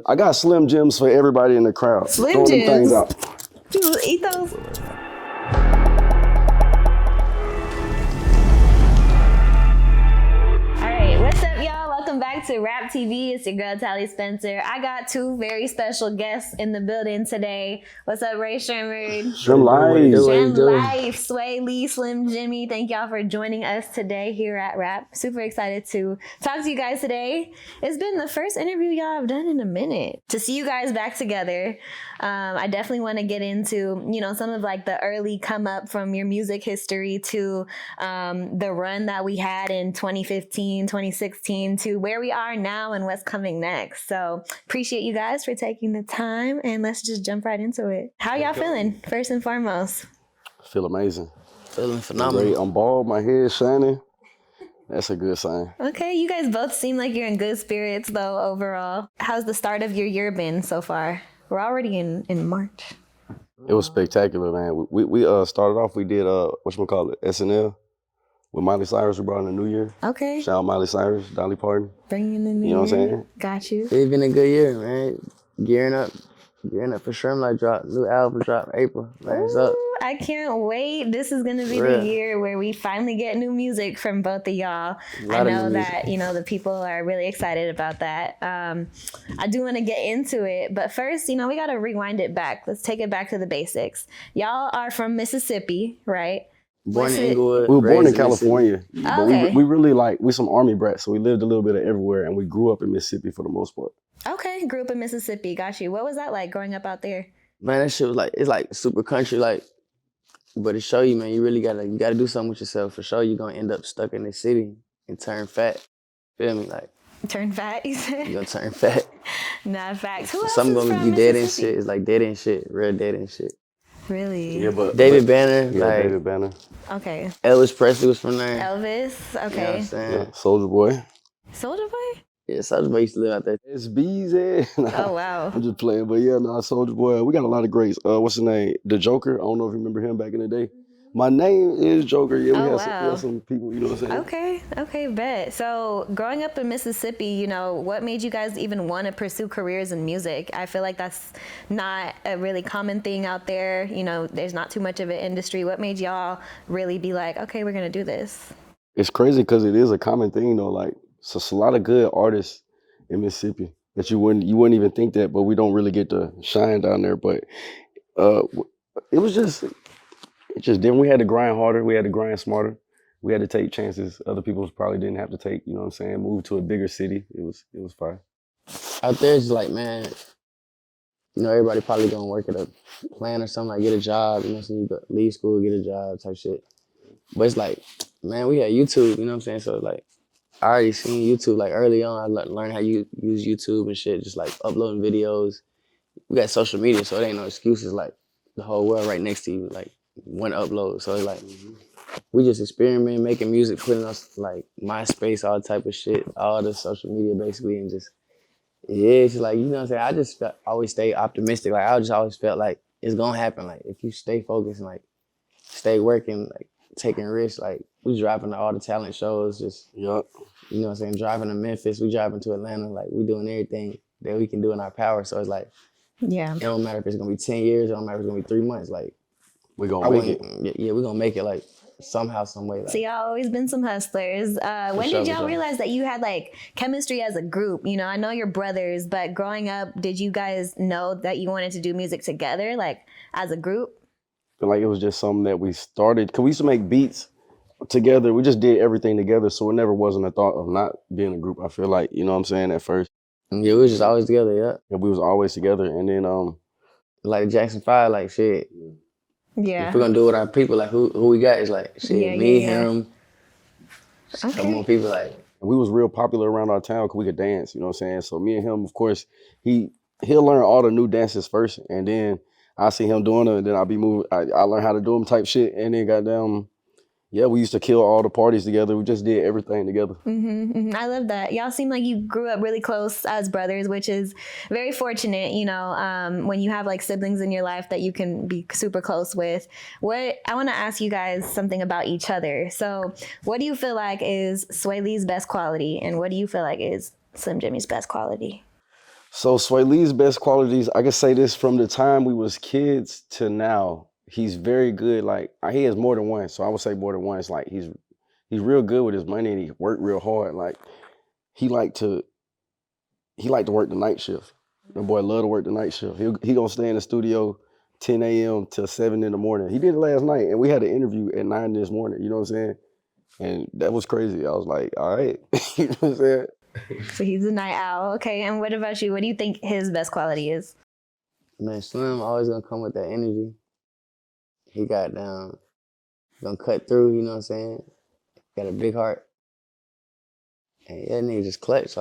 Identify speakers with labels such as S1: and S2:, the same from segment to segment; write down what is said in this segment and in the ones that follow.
S1: I got Slim Jims for everybody in the crowd.
S2: Slim
S1: Throw them
S2: Jims?
S1: things out.
S2: People eat those. Welcome back to RapTV. It's your girl, Tally Spencer. I got two very special guests in the building today. What's up, Rae Sremmurd?
S1: Sremm Live.
S2: Sremm Life, Sway Lee, Slim Jimmy. Thank y'all for joining us today here at Rap. Super excited to talk to you guys today. It's been the first interview y'all have done in a minute. To see you guys back together, I definitely want to get into, some of like the early come up from your music history to the run that we had in 2015, 2016 to where we are now and what's coming next. So appreciate you guys for taking the time, and let's just jump right into it. How y'all feeling, first and foremost?
S1: I feel amazing.
S3: Feeling phenomenal.
S1: Great. I'm bald, my head shining. That's a good sign.
S2: Okay, you guys both seem like you're in good spirits though overall. How's the start of your year been so far? We're already in March.
S1: It was spectacular, man. We started off, we did SNL with Miley Cyrus. We brought in the new year.
S2: Okay.
S1: Shout out Miley Cyrus, Dolly Parton.
S2: Bringing in the new year.
S1: You know what I'm saying?
S2: Got you.
S3: It's been a good year, man. Gearing up for Sremm Life drop. New album drop April. Man, it's up.
S2: I can't wait. This is going to be
S3: Real.
S2: the year where we finally get new music from both of y'all. I know that, the people are really excited about that. I do want to get into it. But first, we got to rewind it back. Let's take it back to the basics. Y'all are from Mississippi, right?
S3: Born in Inglewood.
S1: We were born in California. But
S2: Okay.
S1: we really we some Army brats, so we lived a little bit of everywhere, and we grew up in Mississippi for the most part.
S2: Okay, grew up in Mississippi. Got you. What was that like growing up out there?
S3: Man, that shit was it's like super country, but to show you, man, you really gotta do something with yourself. For sure, you're gonna end up stuck in the city and turn fat. Feel me?
S2: Turn fat, you said?
S3: You're gonna turn fat.
S2: Nah, facts. Who else
S3: Something
S2: is
S3: gonna
S2: from
S3: be dead and
S2: Mississippi?
S3: shit. It's like dead and shit. Real dead and shit.
S2: Really?
S1: Yeah, but
S3: David Banner.
S1: Yeah, David Banner.
S2: Okay.
S3: Elvis Presley was from there.
S2: Elvis.
S3: You know what
S2: Okay.
S3: I'm saying?
S1: Yeah, Soulja Boy.
S2: Soulja Boy?
S3: Yeah, Soulja Boy used to live out there.
S1: It's Beezy.
S2: Oh, wow.
S1: I'm just playing, but yeah, Soulja Boy. We got a lot of greats. What's his name? The Joker. I don't know if you remember him back in the day. My name is Joker. Yeah, we had some people, you know what I'm saying?
S2: Okay, bet. So growing up in Mississippi, what made you guys even want to pursue careers in music? I feel like that's not a really common thing out there. There's not too much of an industry. What made y'all really be like, okay, we're going to do this?
S1: It's crazy because it is a common thing though. So it's a lot of good artists in Mississippi that you wouldn't even think that, but we don't really get to shine down there. But it was just different. We had to grind harder. We had to grind smarter. We had to take chances other people probably didn't have to take. You know what I'm saying? Move to a bigger city. It was fire.
S3: Out there, it's like, man, everybody probably gonna work at a plant or something, get a job, so you go leave school, get a job type shit. But it's like, man, we had YouTube, you know what I'm saying? So I already seen YouTube early on. I learned how you use YouTube and shit, just uploading videos. We got social media, so it ain't no excuses. The whole world right next to you, one upload. So it's we just experiment, making music, putting us MySpace, all type of shit, all the social media basically, and just it's just you know what I'm saying. I just always stay optimistic. I just always felt it's gonna happen. If you stay focused and stay working, taking risks. We driving to all the talent shows, just
S1: Yup.
S3: You know what I'm saying. Driving to Memphis, we driving to Atlanta. We doing everything that we can do in our power. So it's
S2: yeah.
S3: It don't matter if it's gonna be 10 years. It don't matter if it's gonna be 3 months.
S1: We gonna make it.
S3: Yeah, we gonna make it somehow, some way.
S2: So y'all always been some hustlers. When did y'all realize that you had chemistry as a group? I know you're brothers, but growing up, did you guys know that you wanted to do music together, as a group?
S1: I feel it was just something that we started, because we used to make beats together. We just did everything together, so it never wasn't a thought of not being a group. I feel you know what I'm saying, at first.
S3: Yeah, we was just always together, yeah.
S1: And we was always together, and then
S3: Jackson 5, shit.
S2: Yeah.
S3: If we're gonna do it with our people, who we got is him.
S2: Okay.
S3: Come on, people
S1: we was real popular around our town because we could dance, you know what I'm saying? So me and him, of course, he'll learn all the new dances first, and then I see him doing it, and then I'll be moving. I learn how to do them type shit, and then goddamn, yeah, we used to kill all the parties together. We just did everything together.
S2: I love that. Y'all seem like you grew up really close as brothers, which is very fortunate, when you have siblings in your life that you can be super close with. I want to ask you guys something about each other. So what do you feel is Sway Lee's best quality, and what do you feel is Slim Jimmy's best quality?
S1: So Sway Lee's best qualities, I can say this from the time we was kids to now. He's very good. Like he has more than one, so I would say more than one. It's like he's real good with his money and he worked real hard. Like he liked to work the night shift. The boy love to work the night shift. He gonna stay in the studio 10 a.m. till 7 in the morning. He did it last night, and we had an interview at 9 this morning. You know what I'm saying? And that was crazy. I was like, all right. You know what I'm saying?
S2: So he's a night owl. Okay, and what about you? What do you think his best quality is?
S3: Man, Sremm always gonna come with that energy. He got down, gonna cut through, you know what I'm saying? Got a big heart. And yeah, that nigga just clutch,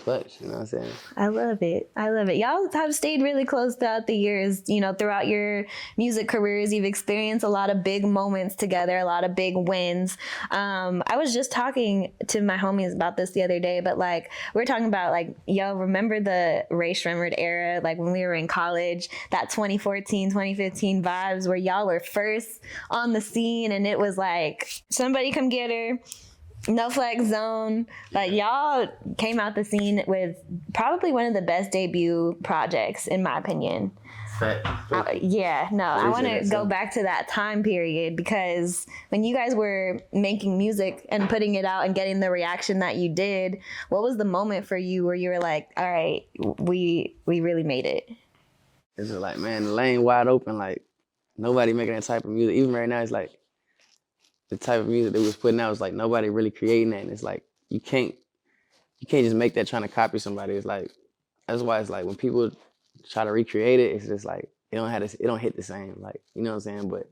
S3: you know what I'm saying?
S2: I love it. I love it. Y'all have stayed really close throughout the years. You know, throughout your music careers, you've experienced a lot of big moments together, a lot of big wins. I was just talking to my homies about this the other day, but like we were talking about like, yo, remember the Rae Sremmurd era, like when we were in college, that 2014, 2015 vibes where y'all were first on the scene and it was like, somebody come get her. No Flex Zone, like y'all came out the scene with probably one of the best debut projects in my opinion. I want to go back to that time period because when you guys were making music and putting it out and getting the reaction that you did, what was the moment for you where you were like, all right, we really made it?
S3: It's just like, man, the lane wide open, like nobody making that type of music. Even right now, it's like the type of music that we was putting out was like nobody really creating that. And it's like you can't just make that trying to copy somebody. It's like that's why it's like when people try to recreate it, it's just like it don't hit the same. Like, you know what I'm saying? But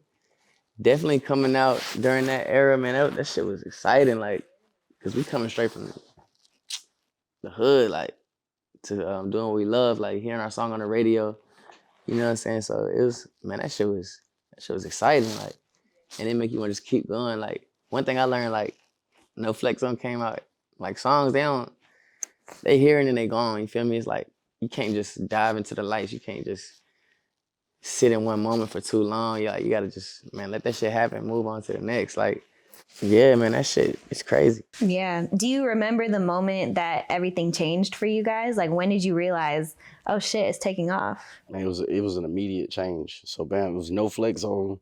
S3: definitely coming out during that era, man, that shit was exciting. Like, cause we coming straight from the hood, like to doing what we love, like hearing our song on the radio. You know what I'm saying? So it was, man, that shit was exciting. Like. And it make you want to just keep going. Like, one thing I learned, like, No Flex Zone came out, like, songs, they hear it and they gone, you feel me? It's like, you can't just dive into the lights. You can't just sit in one moment for too long. You gotta just, man, let that shit happen, move on to the next. Like, yeah, man, that shit, it's crazy.
S2: Yeah. Do you remember the moment that everything changed for you guys? Like, when did you realize, oh shit, it's taking off?
S1: Man, it was an immediate change. So, bam, it was No Flex Zone.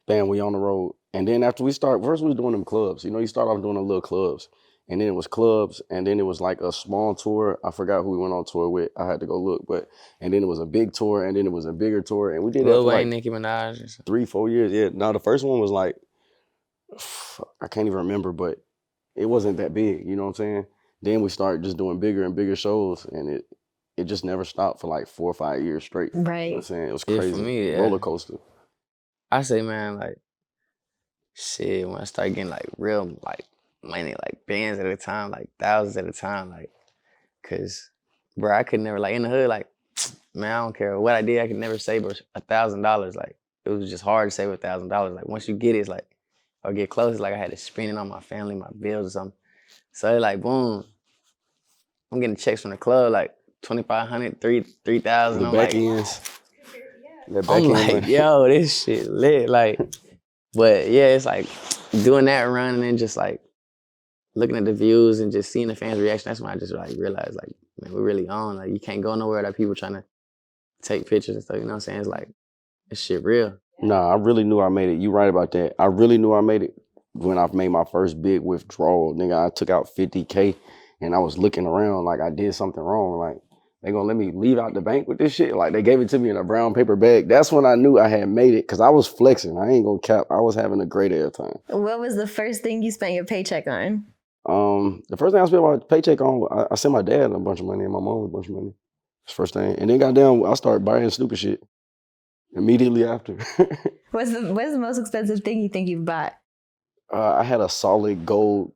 S1: Bam, we on the road. And then after first we was doing them clubs. You know, you start off doing the little clubs. And then it was clubs, and then it was like a small tour. I forgot who we went on tour with. I had to go look. And then it was a big tour, and then it was a bigger tour. And we did that for like
S3: Nicki Minaj.
S1: 3-4 years. Yeah. Now the first one was like, I can't even remember, but it wasn't that big. You know what I'm saying? Then we started just doing bigger and bigger shows, and it just never stopped for like 4 or 5 years straight.
S2: Right.
S1: You know what I'm saying? It was crazy.
S3: Yeah, for me, yeah.
S1: Roller coaster.
S3: I say, man, like, shit, when I start getting, like, real, like, money, like, bands at a time, like, thousands at a time, like, cause, bro, I could never, like, in the hood, like, man, I don't care what I did, I could never save $1,000, like, it was just hard to save $1,000, like, once you get it, it's like, or get close, it's like I had to spend it on my family, my bills or something, so it's like, boom, I'm getting checks from the club, like, $2,500, $3,000, I'm like, I'm like, yo, this shit lit, like, but yeah, it's like doing that run and then just like looking at the views and just seeing the fans' reaction. That's when I just like realized, like, man, we're really on. Like, you can't go nowhere without people trying to take pictures and stuff. You know what I'm saying? It's like, this shit real.
S1: Nah, I really knew I made it. You right about that. I really knew I made it when I made my first big withdrawal. Nigga, I took out $50K and I was looking around like I did something wrong. Like, they gonna let me leave out the bank with this shit? Like, they gave it to me in a brown paper bag. That's when I knew I had made it, because I was flexing. I ain't gonna cap. I was having a great air time.
S2: What was the first thing you spent your paycheck on?
S1: The first thing I spent my paycheck on, I sent my dad a bunch of money and my mom a bunch of money. That's the first thing. And then goddamn, I started buying stupid shit immediately after.
S2: What's the most expensive thing you think you've bought?
S1: I had a solid gold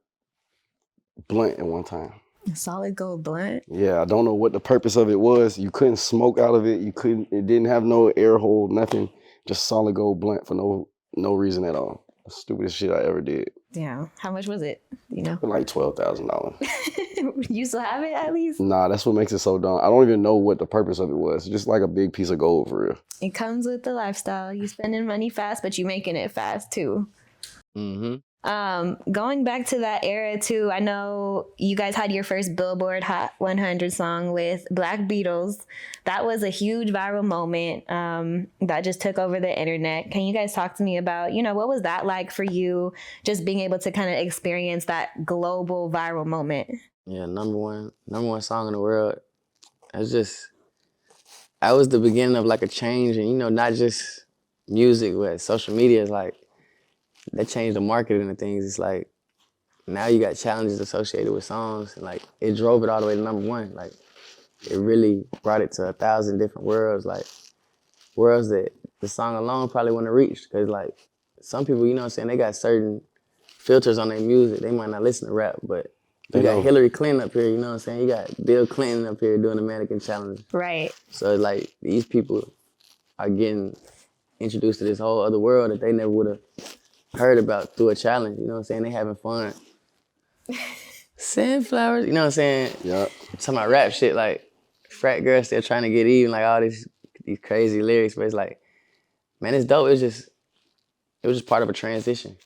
S1: blunt at one time.
S2: A solid gold blunt?
S1: Yeah, I don't know what the purpose of it was. You couldn't smoke out of it. It didn't have no air hole, nothing. Just solid gold blunt for no reason at all. The stupidest shit I ever did.
S2: Yeah. How much was it? You know?
S1: Like $12,000.
S2: You still have it at least?
S1: Nah, that's what makes it so dumb. I don't even know what the purpose of it was. Just like a big piece of gold for real.
S2: It comes with the lifestyle. You spending money fast, but you making it fast too.
S3: Mm-hmm.
S2: Going back to that era too, I know you guys had your first Billboard Hot 100 song with Black Beatles. That was a huge viral moment that just took over the internet. Can you guys talk to me about, what was that like for you, just being able to kind of experience that global viral moment?
S3: Yeah, number one song in the world. That was the beginning of like a change, and not just music, but social media is like that changed the marketing of things. It's like now you got challenges associated with songs, and like it drove it all the way to number one. Like it really brought it to 1,000 different worlds, like worlds that the song alone probably wouldn't have reached. Cause like some people, they got certain filters on their music. They might not listen to rap, but you got Hillary Clinton up here, You got Bill Clinton up here doing the mannequin challenge.
S2: Right.
S3: So like these people are getting introduced to this whole other world that they never would have heard about through a challenge. They having fun. Send flowers,
S1: Yeah.
S3: Talking about rap shit, like frat girls still trying to get even, like all these crazy lyrics, but it's like, man, it's dope. It was just part of a transition.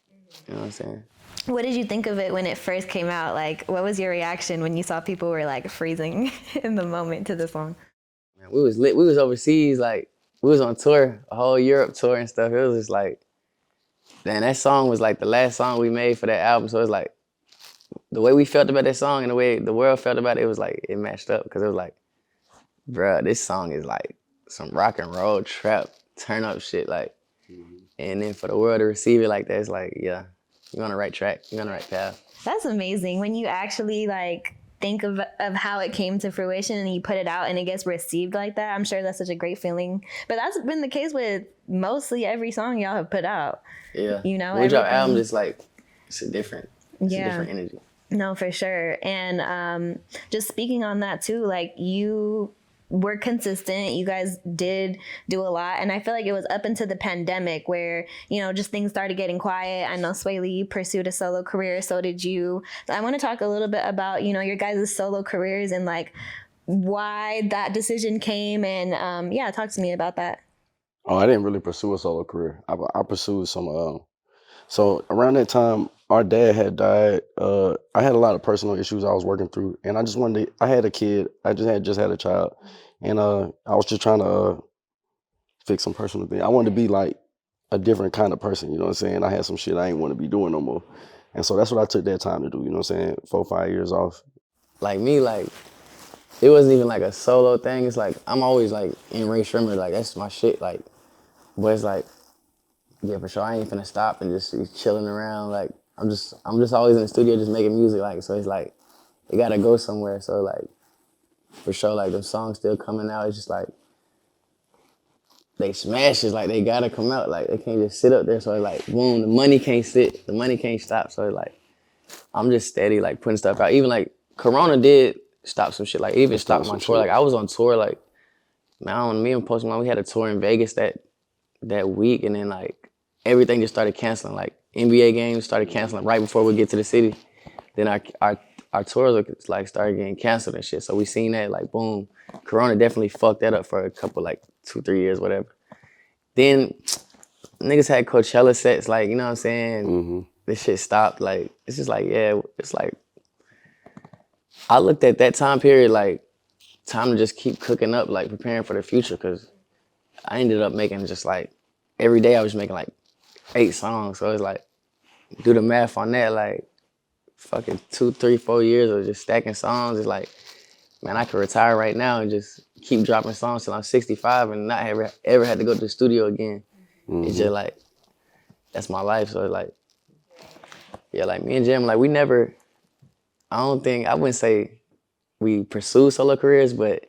S3: You know what I'm saying?
S2: What did you think of it when it first came out? Like, what was your reaction when you saw people were like freezing in the moment to the song?
S3: Man, we was lit. We was overseas, like we was on tour, a whole Europe tour and stuff. It was just like, man, that song was like the last song we made for that album. So it's like the way we felt about that song and the way the world felt about it, it was like it matched up because it was like, bruh, this song is like some rock and roll trap turn up shit, like, and then for the world to receive it like that, it's like, yeah, you're on the right track, you're on the right path.
S2: That's amazing when you actually like think of how it came to fruition and you put it out and it gets received like that. I'm sure that's such a great feeling. But that's been the case with mostly every song y'all have put out.
S3: Yeah. When we drop albums, it's like, it's a different energy.
S2: No, for sure. And just speaking on that too, like you were consistent. You guys did do a lot. And I feel like it was up into the pandemic where, just things started getting quiet. I know Sway Lee pursued a solo career. So did you. So I want to talk a little bit about, your guys' solo careers and like why that decision came. And talk to me about that.
S1: Oh, I didn't really pursue a solo career. I pursued some. So around that time, our dad had died. I had a lot of personal issues I was working through, and I just wanted to. I had a kid. I just had a child, and I was just trying to fix some personal things. I wanted to be like a different kind of person. You know what I'm saying? I had some shit I ain't want to be doing no more, and so that's what I took that time to do. You know what I'm saying? 4-5 years off.
S3: Like me, like it wasn't even like a solo thing. It's like I'm always like in Rae Sremmurd, like that's my shit. Like, but it's like, yeah, for sure, I ain't finna stop and just be chilling around. Like I'm just always in the studio just making music. Like so, it's like it gotta go somewhere. So like for sure, like the songs still coming out. It's just like they smashes. Like they gotta come out. Like they can't just sit up there. So it's like boom, the money can't sit. The money can't stop. So it's like I'm just steady like putting stuff out. Even like Corona did stop some shit. Like it even stopped my tour. Like I was on tour. Like man, me and Post Malone, we had a tour in Vegas that week, and then like everything just started canceling. Like NBA games started canceling right before we get to the city. Then our tours like started getting canceled and shit. So we seen that like boom. Corona definitely fucked that up for a couple like 2-3 years, whatever. Then niggas had Coachella sets, like, you know what I'm saying?
S1: Mm-hmm.
S3: This shit stopped. Like it's just like, yeah, it's like I looked at that time period like time to just keep cooking up, like preparing for the future, because I ended up making just like every day I was making like 8 songs. So it's like, do the math on that, like fucking 2, 3, 4 years of just stacking songs. It's like, man, I could retire right now and just keep dropping songs till I'm 65 and not ever had to go to the studio again. Mm-hmm. It's just like, that's my life. So it's like, yeah, like me and Jim, like we never, I wouldn't say we pursue solo careers, but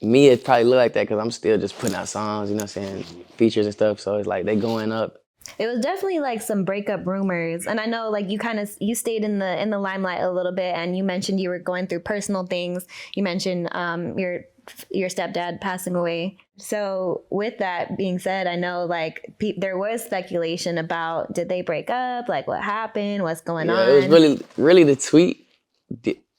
S3: me, it probably look like that because I'm still just putting out songs, you know what I'm saying, features and stuff. So it's like they going up.
S2: It was definitely like some breakup rumors, and I know like you stayed in the limelight a little bit, and you mentioned you were going through personal things. You mentioned your stepdad passing away. So with that being said, I know like there was speculation about did they break up, like what happened, what's going on.
S3: It was really the tweet.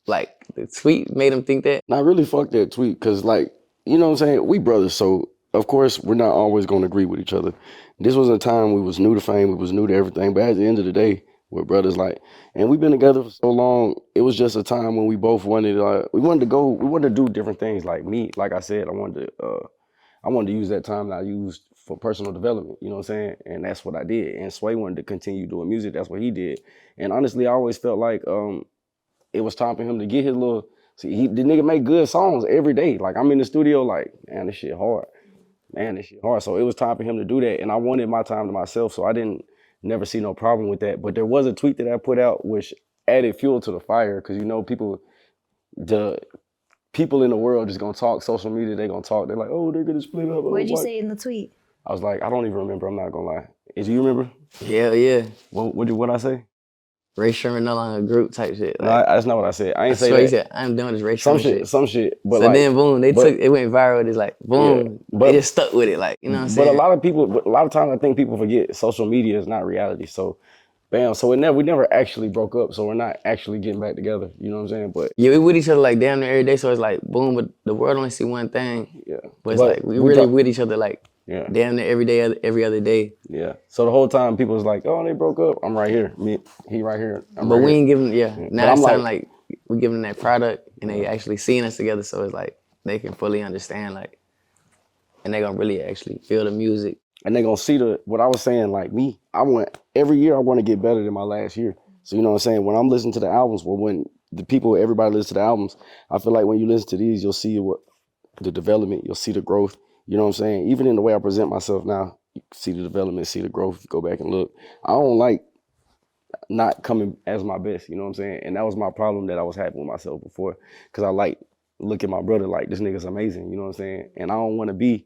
S3: Like the tweet made him think that.
S1: I really fucked that tweet because like, you know what I'm saying, we brothers, so of course, we're not always going to agree with each other. This was a time we was new to fame, we was new to everything. But at the end of the day, we're brothers. Like, and we've been together for so long. It was just a time when we both wanted, we wanted to go, we wanted to do different things. Like me, like I said, I wanted to use that time that I used for personal development. You know what I'm saying? And that's what I did. And Sway wanted to continue doing music. That's what he did. And honestly, I always felt like it was time for him to get his little. See, the nigga make good songs every day. Like I'm in the studio, like, man, this shit hard. Man, this shit hard. So it was time for him to do that. And I wanted my time to myself. So I didn't never see no problem with that. But there was a tweet that I put out which added fuel to the fire. Cause you know, the people in the world just gonna talk. Social media, they gonna talk. They're like, oh, they're gonna split up.
S2: What did you say in the tweet?
S1: I was like, I don't even remember. I'm not gonna lie. Do you remember?
S3: Hell yeah.
S1: What I say?
S3: Rae Sremmurd no longer a group type shit.
S1: Like, no, that's not what I said. I ain't say
S3: that.
S1: that.
S3: He said, I'm doing this Rae Sremmurd shit.
S1: Some shit. But
S3: so
S1: like,
S3: then boom, it went viral. It's like boom, they just stuck with it. Like, you know what I'm saying?
S1: But a lot of times I think people forget social media is not reality. So, bam. So we never actually broke up. So we're not actually getting back together. You know what I'm saying? But
S3: yeah, we with each other like damn near every day. So it's like boom, but the world only see one thing.
S1: Yeah.
S3: But it's like we really with each other like damn near every day, every other day.
S1: Yeah. So the whole time people was like, oh, they broke up. I'm right here. He right here.
S3: But we ain't giving now it's time like we giving them that product and they actually seeing us together. So it's like they can fully understand like, and they gonna really actually feel the music.
S1: And they gonna see what I was saying, like me, every year I want to get better than my last year. So you know what I'm saying? When I'm listening to the albums, when everybody listens to the albums, I feel like when you listen to these, you'll see the development, you'll see the growth. You know what I'm saying? Even in the way I present myself now, you see the development, see the growth, go back and look. I don't like not coming as my best, you know what I'm saying? And that was my problem that I was having with myself before. Cause I look at my brother like this nigga's amazing, you know what I'm saying? And I don't wanna be,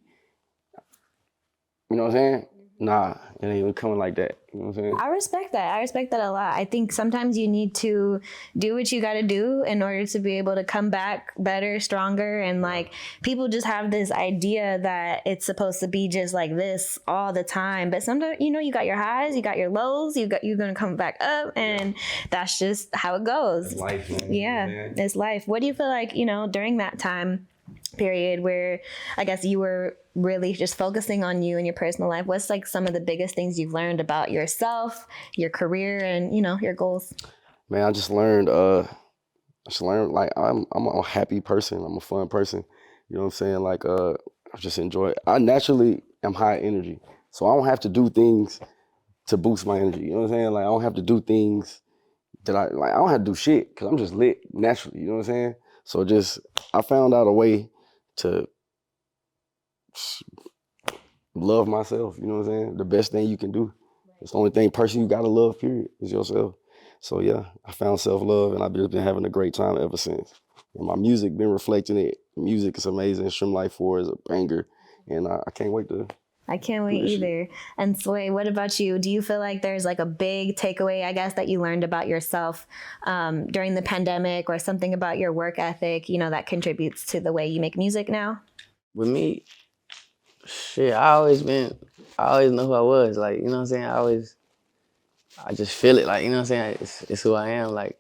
S1: you know what I'm saying? Nah, it ain't even coming like that. You know what I'm saying?
S2: I respect that. I respect that a lot. I think sometimes you need to do what you got to do in order to be able to come back better, stronger. And like people just have this idea that it's supposed to be just like this all the time. But sometimes, you know, you got your highs, you got your lows, you're going to come back up. And that's just how it goes.
S1: It's life, man.
S2: Yeah, it's life. What do you feel like, you know, during that time period where I guess you were really just focusing on you and your personal life, what's like some of the biggest things you've learned about yourself, your career, and you know, your goals?
S1: Man, I just learned like I'm a happy person. I'm a fun person. You know what I'm saying? Like I just enjoy it. I naturally am high energy. So I don't have to do things to boost my energy. You know what I'm saying? Like I don't have to do things that I don't have to do shit because I'm just lit naturally. You know what I'm saying? So I found out a way to love myself, you know what I'm saying? The best thing you can do. It's the only person you gotta love, period, is yourself. So yeah, I found self-love and I've just been having a great time ever since. And my music been reflecting it. The music is amazing. Sremm Life 4 is a banger. And I can't wait to
S2: I can't wait either. And Sway, what about you? Do you feel like there's like a big takeaway, I guess, that you learned about yourself during the pandemic or something about your work ethic, you know, that contributes to the way you make music now?
S3: With me, shit, I always know who I was. Like, you know what I'm saying? I just feel it. Like, you know what I'm saying? It's who I am. Like,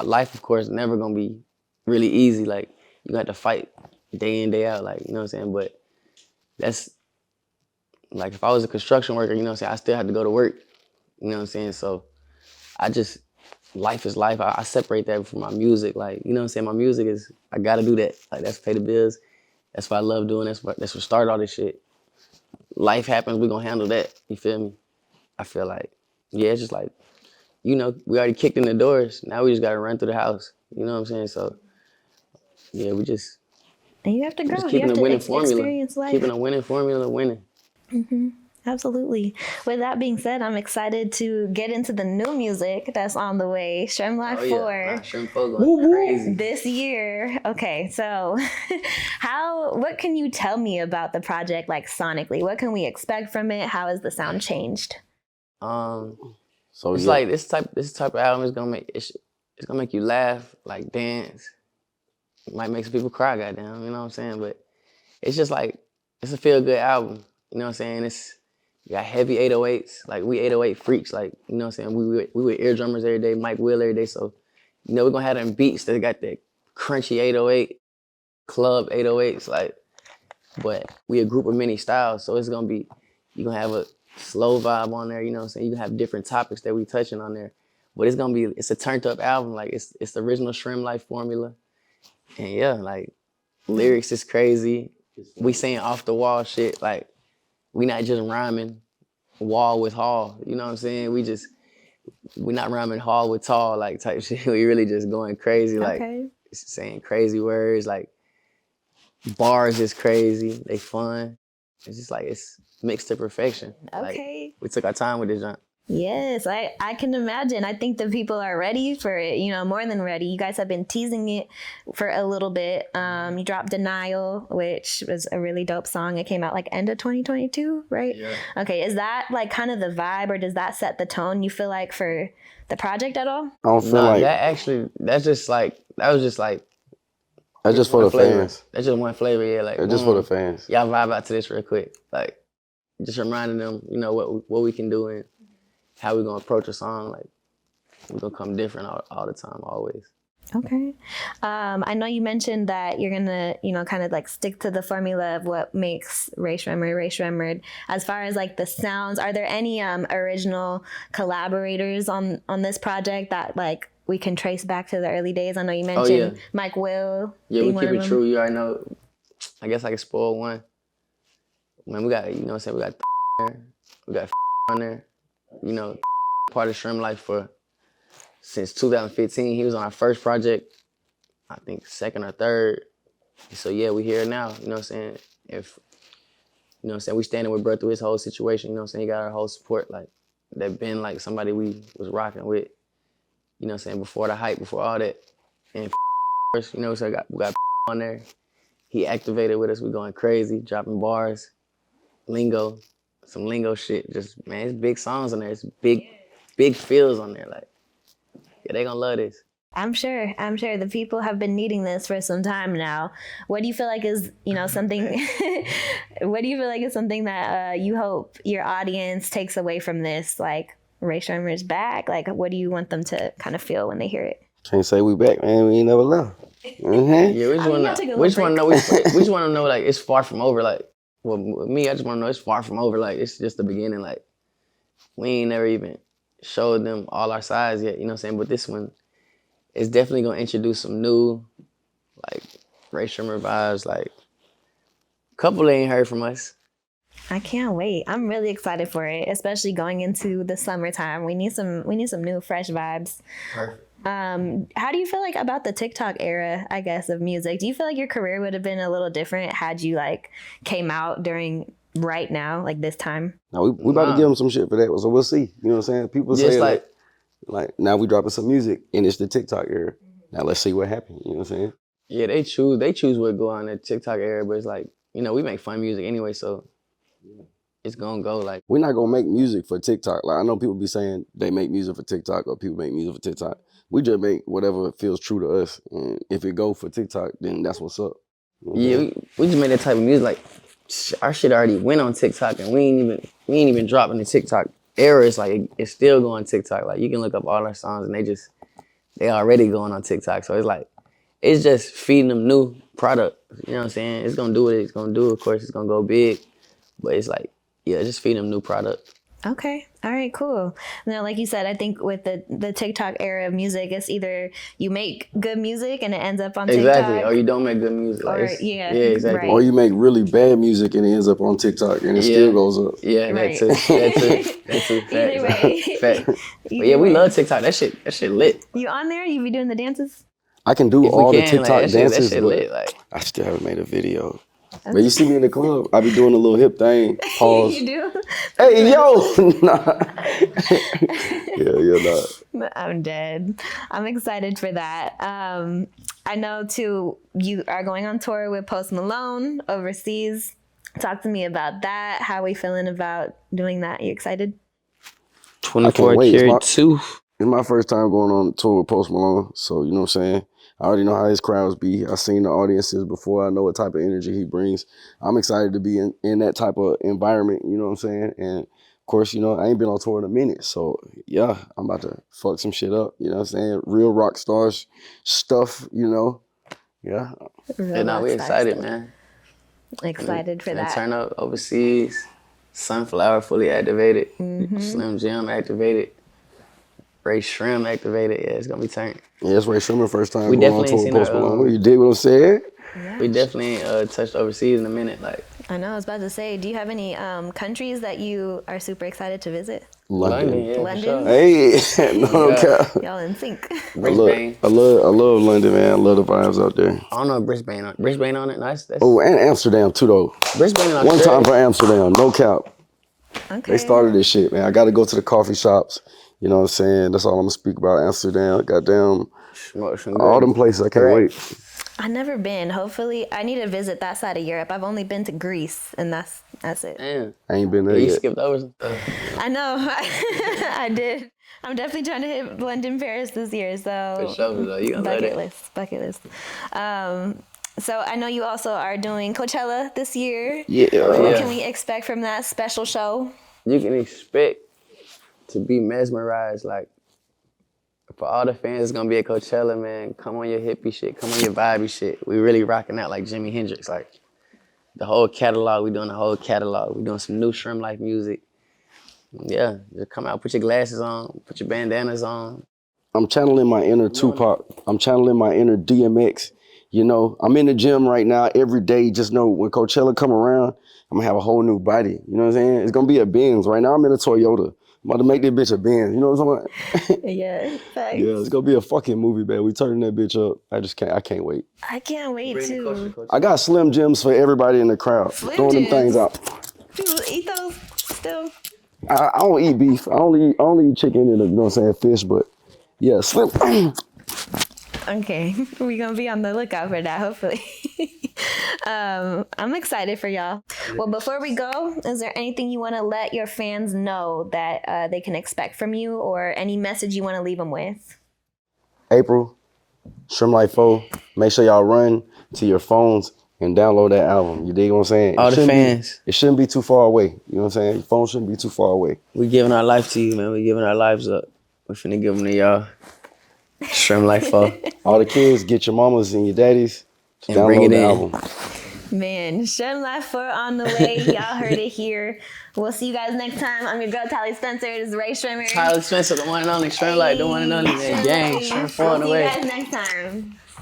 S3: life, of course, never gonna be really easy. Like, you got to fight day in, day out. Like, you know what I'm saying? But that's, like, if I was a construction worker, you know what I'm saying? I still had to go to work. You know what I'm saying? So life is life. I separate that from my music. Like, you know what I'm saying? My music is, I gotta do that. Like, that's pay the bills. That's what I love doing. That's what started all this shit. Life happens, we gonna handle that. You feel me? I feel like, yeah, it's just like, you know, we already kicked in the doors. Now we just gotta run through the house. You know what I'm saying? So, yeah, we just.
S2: And you have to grow.
S3: Just
S2: you
S3: keeping
S2: have
S3: a
S2: to
S3: winning formula.
S2: experience life.
S3: Keeping a winning formula, winning.
S2: Mm-hmm. Absolutely. With that being said, I'm excited to get into the new music that's on the way. Sremm Life 4.
S3: Sremm 4 going crazy.
S2: This year. Okay, so what can you tell me about the project, like sonically? What can we expect from it? How has the sound changed?
S3: So it's like this type of album is gonna make you laugh, like dance. It might make some people cry, goddamn, you know what I'm saying? But it's just like, it's a feel-good album. You know what I'm saying? You got heavy 808s, like we 808 freaks, like, you know what I'm saying? We with ear drummers every day, Mike Will every day, so, you know, we're gonna have them beats that got that crunchy 808, club 808s, like, but we a group of many styles, so it's gonna be, you gonna have a slow vibe on there, you know what I'm saying? You can have different topics that we touching on there, but it's a turned up album, like it's the original Sremm life formula, and yeah, like lyrics is crazy. We saying off the wall shit, like we not just rhyming wall with hall, you know what I'm saying? We not rhyming hall with tall, like type shit. We really just going crazy, like
S2: Okay.
S3: saying crazy words, like bars is crazy, they fun. It's just like it's mixed to perfection.
S2: Okay.
S3: Like we took our time with this jump.
S2: Yes, I can imagine. I think the people are ready for it, you know, more than ready. You guys have been teasing it for a little bit. You dropped Denial, which was a really dope song. It came out like end of 2022, right?
S3: Yeah.
S2: Okay, is that like kind of the vibe, or does that set the tone you feel like for the project at all?
S1: I don't feel
S3: No,
S1: like
S3: that was just like
S1: that's just for the
S3: flavor.
S1: fans.
S3: That's just one flavor, yeah. Like
S1: That's just for the fans.
S3: y'all vibe out to this real quick. Like just reminding them, you know, what we can do and how we gonna approach a song. Like we're gonna come different all the time, always.
S2: Okay. I know you mentioned that you're gonna, you know, kind of like stick to the formula of what makes Rae Sremmurd. As far as like the sounds, are there any original collaborators on this project that like we can trace back to the early days? I know you mentioned Mike Will.
S3: Yeah, we
S2: being one
S3: keep
S2: of
S3: it
S2: them.
S3: true. You already know. I guess I can spoil one. Man, we got, you know what I'm saying, we got there, we got on there. You know, part of Sremm life since 2015. He was on our first project, I think second or third. So yeah, we here now, you know what I'm saying? If, you know what I'm saying, we standing with bro through his whole situation, you know what I'm saying? He got our whole support, like, that been like somebody we was rocking with, you know what I'm saying, before the hype, before all that. And first, you know, so we got on there. He activated with us, we going crazy, dropping bars, lingo, some lingo shit. Just, man, it's big songs on there. It's big feels on there. Like, yeah, they gonna love this.
S2: I'm sure the people have been needing this for some time now. What do you feel like is, you know, something, what do you feel like is something that you hope your audience takes away from this? Like, Rae Sremmurd's back. Like, what do you want them to kind of feel when they hear it?
S1: Can't say we back, man. We ain't never left. Mm-hmm.
S3: Yeah, we just want to know, like, it's far from over. Like, well, with me, I just want to know it's far from over. Like, it's just the beginning. Like, we ain't never even showed them all our sides yet, you know what I'm saying? But this one is definitely going to introduce some new, like, Rae Sremmurd vibes. Like, a couple they ain't heard from us.
S2: I can't wait. I'm really excited for it, especially going into the summertime. We need some new fresh vibes.
S3: Perfect.
S2: How do you feel like about the TikTok era, I guess, of music? Do you feel like your career would have been a little different had you like came out during right now, like this time?
S1: Now we about to give them some shit for that, so we'll see. You know what I'm saying? People say like now we dropping some music and it's the TikTok era. Now let's see what happens. You know what I'm saying?
S3: Yeah, they choose what go on the TikTok era, but it's like, you know, we make fun music anyway, so it's gonna go like.
S1: We're not gonna make music for TikTok. Like I know people be saying they make music for TikTok or people make music for TikTok. We just make whatever feels true to us, and if it go for TikTok, then that's what's up.
S3: Yeah, we just made that type of music. Like our shit already went on TikTok, and we ain't even dropping the TikTok era. It's like it's still going TikTok. Like you can look up all our songs, and they already going on TikTok. So it's like it's just feeding them new product. You know what I'm saying? It's gonna do what it's gonna do. Of course, it's gonna go big, but it's like just feeding them new product.
S2: Okay. All right, cool. Now, like you said, I think with the TikTok era of music, it's either you make good music and it ends up on TikTok.
S3: Or you don't make good music. Like exactly.
S2: Right.
S1: Or you make really bad music and it ends up on TikTok and it still goes up.
S3: Yeah,
S2: right.
S3: That's too.
S2: Either way.
S3: Fact. But yeah, we love TikTok. That shit lit.
S2: You on there? You be doing the dances?
S1: I can do all the TikTok dances,
S3: that shit
S1: but
S3: lit, like.
S1: I still haven't made a video. But you see me in the club, I be doing a little hip thing, pause.
S2: You do?
S1: Hey, yo! Nah. Nah.
S2: I'm dead. I'm excited for that. I know, too, you are going on tour with Post Malone overseas. Talk to me about that. How are we feeling about doing that? You excited?
S3: 24 Karat 2.
S1: It's my first time going on tour with Post Malone, so you know what I'm saying? I already know how his crowds be. I've seen the audiences before. I know what type of energy he brings. I'm excited to be in that type of environment, you know what I'm saying? And of course, you know, I ain't been on tour in a minute. So yeah, I'm about to fuck some shit up, you know what I'm saying? Real rock stars stuff, you know? Yeah.
S3: And now we're excited, man.
S2: Excited for
S3: And
S2: that.
S3: turn up overseas. Sunflower fully activated. Slim Jim activated. Rae Sremmurd activated. Yeah, it's gonna be turned.
S1: Yeah, it's Rae Sremmurd first time
S3: We
S1: going on
S3: definitely
S1: tour
S3: ain't
S1: with
S3: seen
S1: Post
S3: her.
S1: Malone. You dig what I'm saying?
S2: Yeah.
S3: We definitely ain't touched overseas in a minute. Like
S2: I know, I was about to say, do you have any countries that you are super excited to visit?
S3: London, yeah,
S2: London?
S3: for sure.
S1: Hey, no
S3: Yeah.
S1: cap.
S2: Y'all in sync.
S3: Brisbane.
S1: I love London, man. I love the vibes out there.
S3: I don't know if Brisbane on it. Nice. That's
S1: Oh, and Amsterdam too, though.
S3: Brisbane in
S1: One time
S3: Australia.
S1: for Amsterdam, no cap.
S2: Okay.
S1: They started this shit, man. I got to go to the coffee shops. You know what I'm saying? That's all I'm gonna speak about. Amsterdam, goddamn,
S3: Smoke some
S1: all
S3: good
S1: them places. I can't
S3: crack.
S1: wait.
S2: I've never been. Hopefully, I need to visit that side of Europe. I've only been to Greece, and that's it.
S3: Damn.
S1: I ain't been
S3: Yeah,
S1: there
S3: you
S1: yet.
S3: skipped over some stuff.
S2: I know. I did. I'm definitely trying to hit London, Paris this year. So
S3: For sure, though. You gonna love it.
S2: Bucket list. So I know you also are doing Coachella this year.
S1: Yeah.
S3: Oh,
S2: What
S3: yeah.
S2: can we expect from that special show?
S3: You can expect to be mesmerized. Like, for all the fans that's gonna be at Coachella, man, come on your hippie shit, come on your vibey shit. We really rocking out like Jimi Hendrix. Like, the whole catalog, we doing the whole catalog. We doing some new Sremm Life music. Yeah, just come out, put your glasses on, put your bandanas on.
S1: I'm channeling my inner Tupac. I'm channeling my inner DMX. You know, I'm in the gym right now every day. Just know when Coachella come around, I'm gonna have a whole new body. You know what I'm saying? It's gonna be a Benz. Right now I'm in a Toyota. I'm about to make this bitch a Benz. You know what I'm saying?
S2: Yeah, thanks.
S1: Yeah, it's gonna be a fucking movie, man. We turning that bitch up. I can't wait.
S2: I can't wait to.
S1: I got Slim Jims for everybody in the crowd.
S2: Slim
S1: Throwing them things
S2: Jims?
S1: out.
S2: People eat those still.
S1: I don't eat beef. I only eat chicken and, you know what I'm saying, fish, but yeah, Slim.
S2: Okay, we're gonna be on the lookout for that, hopefully. I'm excited for y'all. Well, before we go, is there anything you want to let your fans know that they can expect from you, or any message you want to leave them with?
S1: April, Sremm Life 4. Make sure y'all run to your phones and download that album. You dig what I'm saying?
S3: All the fans.
S1: It shouldn't be too far away. You know what I'm saying? Your phone shouldn't be too far away.
S3: We giving our life to you, man. We giving our lives up. We finna give them to y'all. Sremm Life 4.
S1: All the kids, get your mamas and your daddies to
S3: And bring
S1: download
S3: it
S1: the
S3: in.
S1: album.
S2: Man, Sremm Life 4 on the way. Y'all heard it here. We'll see you guys next time. I'm your girl, Tally Spencer. This is Rae Sremmurd.
S3: Tyler Spencer, the one and only Sremm Life, the one and only, man. Gang, Sremm 4 on the way.
S2: We'll see you guys next time.